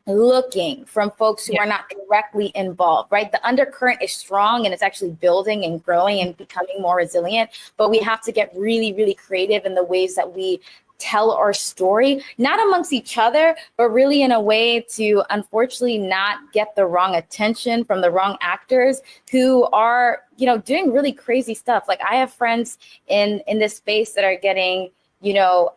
looking from folks who are not directly involved, right? The undercurrent is strong, and it's actually building and growing and becoming more resilient, but we have to get really, really creative in the ways that we tell our story, not amongst each other, but really in a way to, unfortunately, not get the wrong attention from the wrong actors who are, doing really crazy stuff. Like, I have friends in this space that are getting,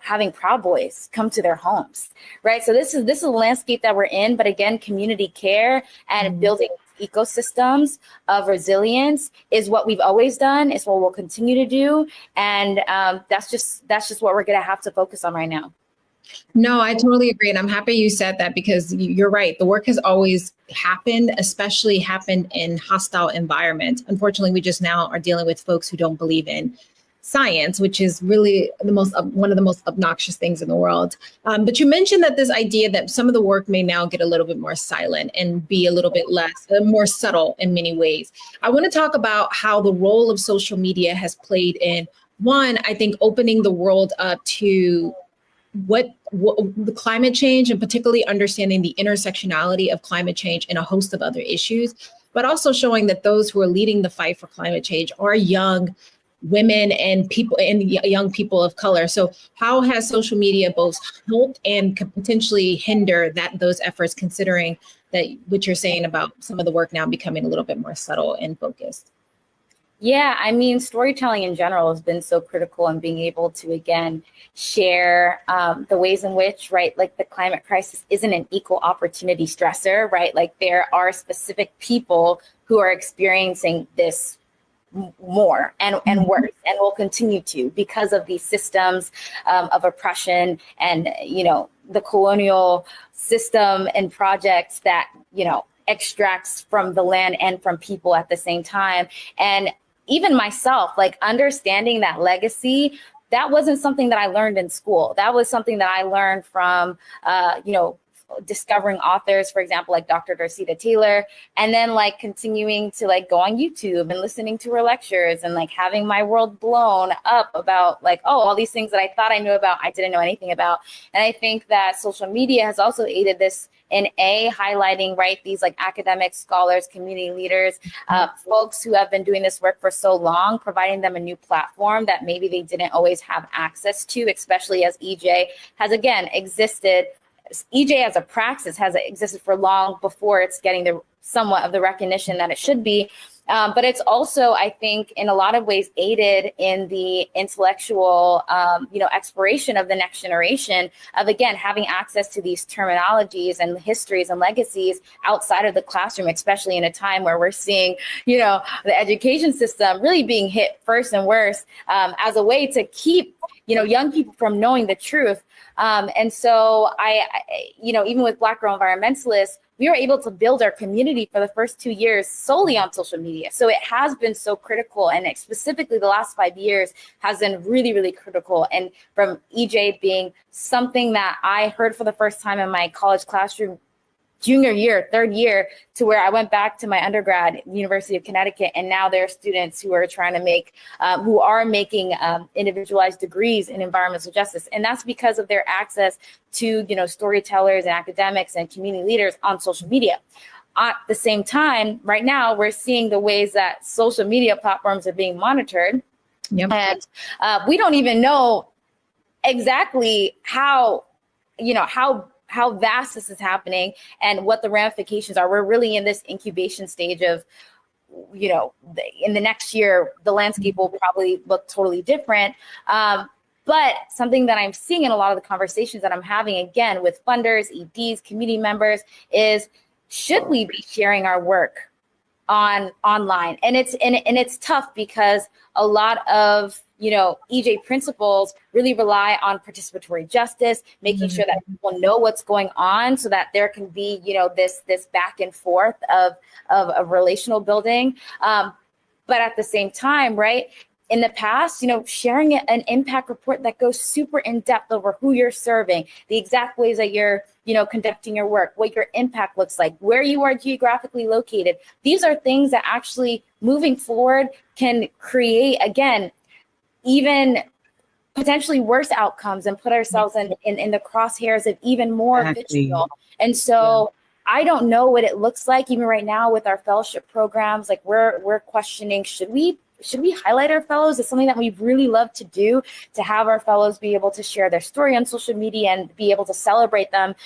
having Proud Boys come to their homes, right? So this is a landscape that we're in, but again, community care and building ecosystems of resilience is what we've always done. It's what we'll continue to do, and that's just what we're going to have to focus on right now. No, I totally agree, and I'm happy you said that, because you're right. The work has always happened, especially happened in hostile environments. Unfortunately, we just now are dealing with folks who don't believe in science, which is really one of the most obnoxious things in the world. But you mentioned that this idea that some of the work may now get a little bit more silent and be a little bit more subtle in many ways. I want to talk about how the role of social media has played in, one, I think, opening the world up to what the climate change, and particularly understanding the intersectionality of climate change and a host of other issues, but also showing that those who are leading the fight for climate change are young women and people and young people of color. So how has social media both helped and could potentially hinder those efforts, considering that what you're saying about some of the work now becoming a little bit more subtle and focused? Yeah, I mean, storytelling in general has been so critical in being able to, again, share the ways in which, right, like the climate crisis isn't an equal opportunity stressor, right? Like, there are specific people who are experiencing this more and worse, and will continue to, because of these systems of oppression and, the colonial system and projects that, extracts from the land and from people at the same time. And even myself, like, understanding that legacy, that wasn't something that I learned in school. That was something that I learned from, discovering authors, for example, like Dr. Dorceta Taylor, and then like continuing to like go on YouTube and listening to her lectures, and like having my world blown up about like, oh, all these things that I thought I knew about, I didn't know anything about. And I think that social media has also aided this in highlighting, right, these like academics, scholars, community leaders, folks who have been doing this work for so long, providing them a new platform that maybe they didn't always have access to, especially as EJ has, again, existed. EJ as a praxis has existed for long before it's getting the somewhat of the recognition that it should be. But it's also, I think, in a lot of ways aided in the intellectual, exploration of the next generation of, again, having access to these terminologies and histories and legacies outside of the classroom, especially in a time where we're seeing, the education system really being hit first and worse, as a way to keep, young people from knowing the truth. And so I even with Black Girl Environmentalists, we were able to build our community for the first 2 years solely on social media. So it has been so critical, and specifically the last 5 years has been really, really critical. And from EJ being something that I heard for the first time in my college classroom, junior year, third year, to where I went back to my undergrad, University of Connecticut, and now there are students who are trying to make, who are making individualized degrees in environmental justice. And that's because of their access to, storytellers and academics and community leaders on social media. at the same time, right now, we're seeing the ways that social media platforms are being monitored. Yep. And we don't even know exactly how vast this is happening and what the ramifications are. We're really in this incubation stage of, in the next year, the landscape will probably look totally different. But something that I'm seeing in a lot of the conversations that I'm having, again, with funders, EDs, community members, is should we be sharing our work online? And it's tough because a lot of EJ principles really rely on participatory justice, making sure that people know what's going on, so that there can be this back and forth of relational building. But at the same time, right, in the past, sharing an impact report that goes super in depth over who you're serving, the exact ways that you're conducting your work, what your impact looks like, where you are geographically located. These are things that actually moving forward can create, again, even potentially worse outcomes and put ourselves in the crosshairs of even more vitriol. And so I don't know what it looks like even right now with our fellowship programs. Like we're questioning, should we highlight our fellows? It's something that we really love to do, to have our fellows be able to share their story on social media and be able to celebrate them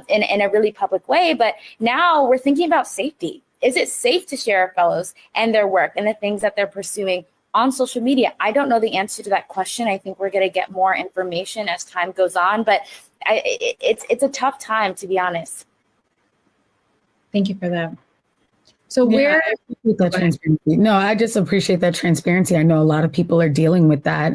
in a really public way. But now we're thinking about safety. Is it safe to share our fellows and their work and the things that they're pursuing on social media? I don't know the answer to that question. I think we're going to get more information as time goes on, but it's a tough time, to be honest. Thank you for that. So where I appreciate that transparency. No, I just appreciate that transparency. I know a lot of people are dealing with that,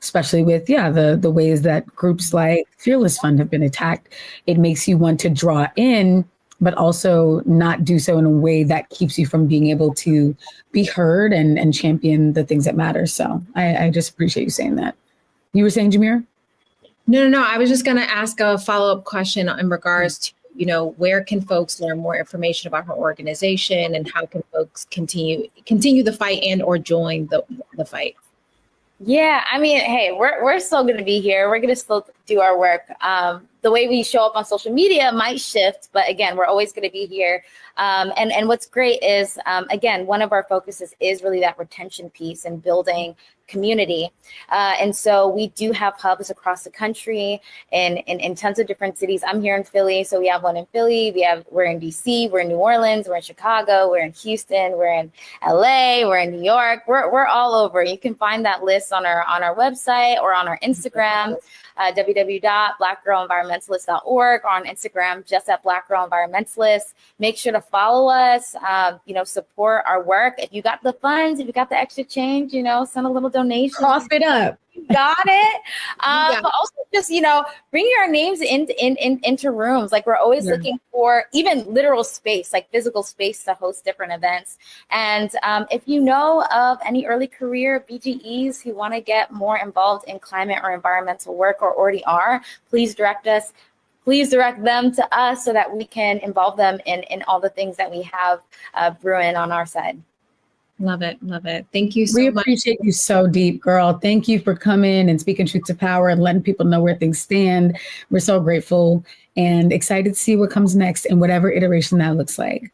especially with the ways that groups like Fearless Fund have been attacked. It makes you want to draw in, but also not do so in a way that keeps you from being able to be heard and champion the things that matter. So I just appreciate you saying that. You were saying, Jameer? No. I was just going to ask a follow-up question in regards to, where can folks learn more information about her organization, and how can folks continue the fight and or join the fight? Yeah, I mean, hey, we're still going to be here. We're going to still do our work. The way we show up on social media might shift, but again, we're always going to be here. And what's great is, again, one of our focuses is really that retention piece and building community. And so we do have hubs across the country in tons of different cities. I'm here in Philly, so we have one in Philly. We're in DC, we're in New Orleans, we're in Chicago, we're in Houston, we're in LA, we're in New York. We're all over. You can find that list on our website or on our Instagram. www.blackgirlenvironmentalist.org, or on Instagram, just at Black Girl Environmentalist. Make sure to follow us, support our work. If you got the funds, if you got the extra change, send a little donation. Cough it up. Got it. But also just, bring your names into rooms. Like we're always looking for even literal space, like physical space to host different events. And if you know of any early career BGEs who want to get more involved in climate or environmental work, or already are, please direct them to us so that we can involve them in all the things that we have brewing on our side. Love it. Thank you so much. We appreciate you so deep, girl. Thank you for coming and speaking truth to power and letting people know where things stand. We're so grateful and excited to see what comes next in whatever iteration that looks like.